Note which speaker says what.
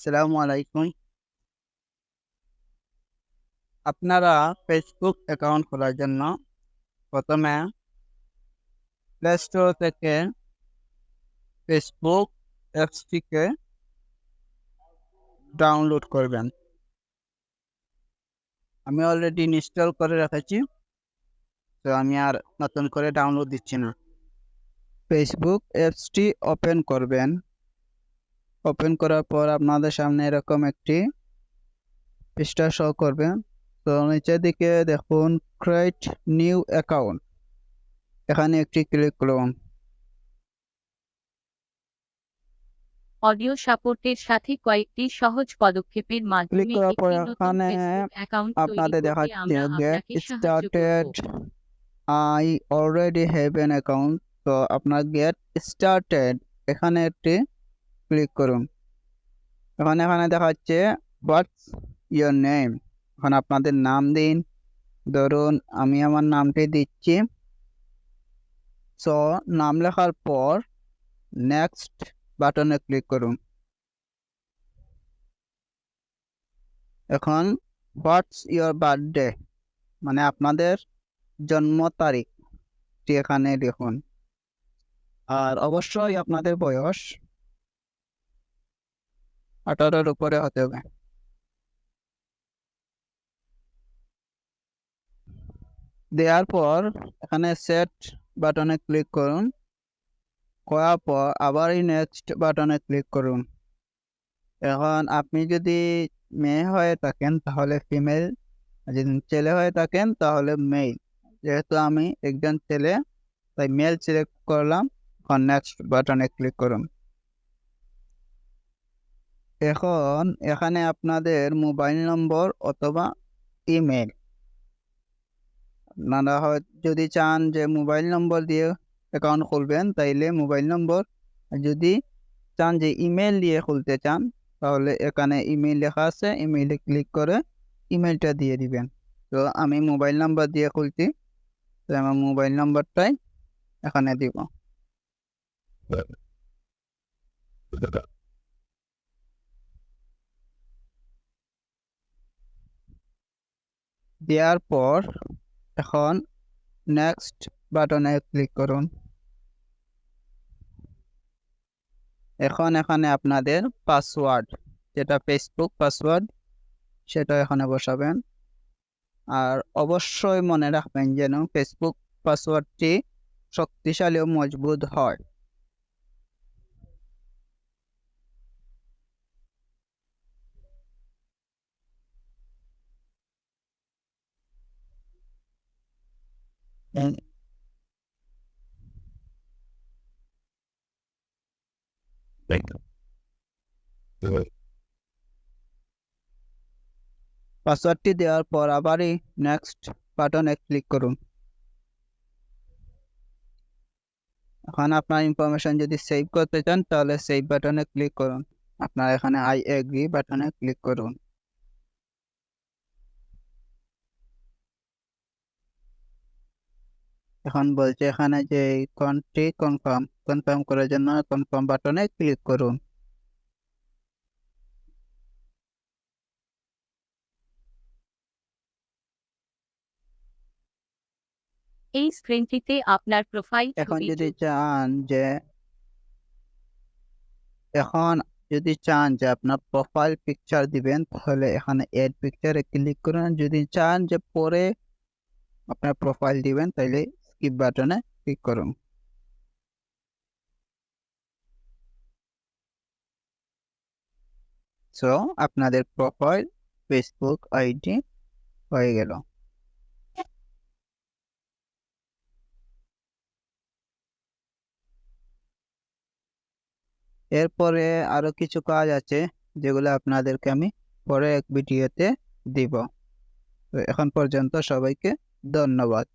Speaker 1: আসসালামু আলাইকুম। আপনারা ফেসবুক অ্যাকাউন্ট খোলার জন্য প্রথমে প্লে স্টোর থেকে ফেসবুক অ্যাপসটিকে ডাউনলোড করবেন। আমি অলরেডি ইনস্টল করে রেখেছি, তো আমি আর নতুন করে ডাউনলোড দিচ্ছি না। ফেসবুক অ্যাপসটি ওপেন করবেন। ওপেন করার পর আপনাদের সামনে এরকম একটি পৃষ্ঠা শো করবে। তো নিচের দিকে দেখুন ক্রিয়েট নিউ অ্যাকাউন্ট, এখানে একটি ক্লিক করুন।
Speaker 2: অডিও সাপোর্টের সাথে কয়েকটি সহজ পদক্ষেপের
Speaker 1: ক্লিক
Speaker 2: মাধ্যমে
Speaker 1: করার পর
Speaker 2: একটি নতুন
Speaker 1: এখানে
Speaker 2: ফেসবুক অ্যাকাউন্ট তৈরি
Speaker 1: আপনাদের
Speaker 2: করতে
Speaker 1: দেখাচ্ছে
Speaker 2: আমরা
Speaker 1: গেট
Speaker 2: আপনাকে সাহায্য
Speaker 1: স্টার্টেড।
Speaker 2: করব।
Speaker 1: I already have an account. তো আপনার গেট স্টার্টেড এখানে একটি ক্লিক করুন। এখানে দেখাচ্ছে হোয়াটস ইয়োর নেম। এখন আপনাদের নাম দিন। ধরুন আমি আমার নামটি দিচ্ছি। সো নাম লেখার পর নেক্সট বাটনে ক্লিক করুন। এখন হোয়াটস ইয়োর বার্থডে, মানে আপনাদের জন্ম তারিখটি এখানে লিখুন। আর অবশ্যই আপনাদের বয়স 18-র উপরে হতে হবে। দেওয়ার পর এখানে সেট বাটনে ক্লিক করুন। করার পর আবার এই নেক্সট বাটনে ক্লিক করুন। এখন আপনি যদি মেয়ে হয়ে থাকেন তাহলে ফিমেল, যদি ছেলে হয়ে থাকেন তাহলে মেল। যেহেতু আমি একজন ছেলে তাই মেল সিলেক্ট করলাম। এখন নেক্সট বাটনে ক্লিক করুন। এখন এখানে আপনাদের মোবাইল নম্বর অথবা ইমেল, আপনারা যদি চান যে মোবাইল নম্বর দিয়ে অ্যাকাউন্ট খুলবেন তাইলে মোবাইল নম্বর, যদি চান যে ইমেল দিয়ে খুলতে চান তাহলে এখানে ইমেল লেখা আছে, ইমেইলে ক্লিক করে ইমেলটা দিয়ে দিবেন। তো আমি মোবাইল নাম্বার দিয়ে খুলছি, তো আমার মোবাইল নাম্বারটাই এখানে দিব। দেওয়ার পর এখন নেক্সট বাটনে ক্লিক করুন। এখন এখানে আপনাদের পাসওয়ার্ড, যেটা ফেসবুক পাসওয়ার্ড, সেটা এখানে বসাবেন। আর অবশ্যই মনে রাখবেন যেন ফেসবুক পাসওয়ার্ডটি শক্তিশালী ও মজবুত হয়। পাসওয়ার্ডটি দেওয়ার পর আবারই নেক্সট বাটনে ক্লিক করুন। এখন আপনার ইনফরমেশন যদি সেভ করতে চান তাহলে সেভ বাটনে ক্লিক করুন। আপনার এখানে আই এগ্রি বাটনে ক্লিক করুন। এখন বলছে এখানে যে কোনটি কনফার্ম করার জন্য কনফার্ম বাটনে ক্লিক করুন।
Speaker 2: এই স্ক্রিনটিতে আপনার প্রোফাইল
Speaker 1: এখন
Speaker 2: ছবি
Speaker 1: যদি চান যে এখন যদি চান যে আপনার প্রোফাইল পিকচার দিবেন তাহলে এখানে এড পিকচারে ক্লিক করুন। যদি চান যে পরে আপনার প্রোফাইল দিবেন তাহলে স্কিপ বাটনে ক্লিক করুন। সো আপনাদের প্রোফাইল ফেসবুক আইডি হয়ে গেল। এরপরে আরো কিছু কাজ আছে যেগুলো আপনাদেরকে আমি পরে এক ভিডিওতে দিব। তো এখন পর্যন্ত সবাইকে ধন্যবাদ।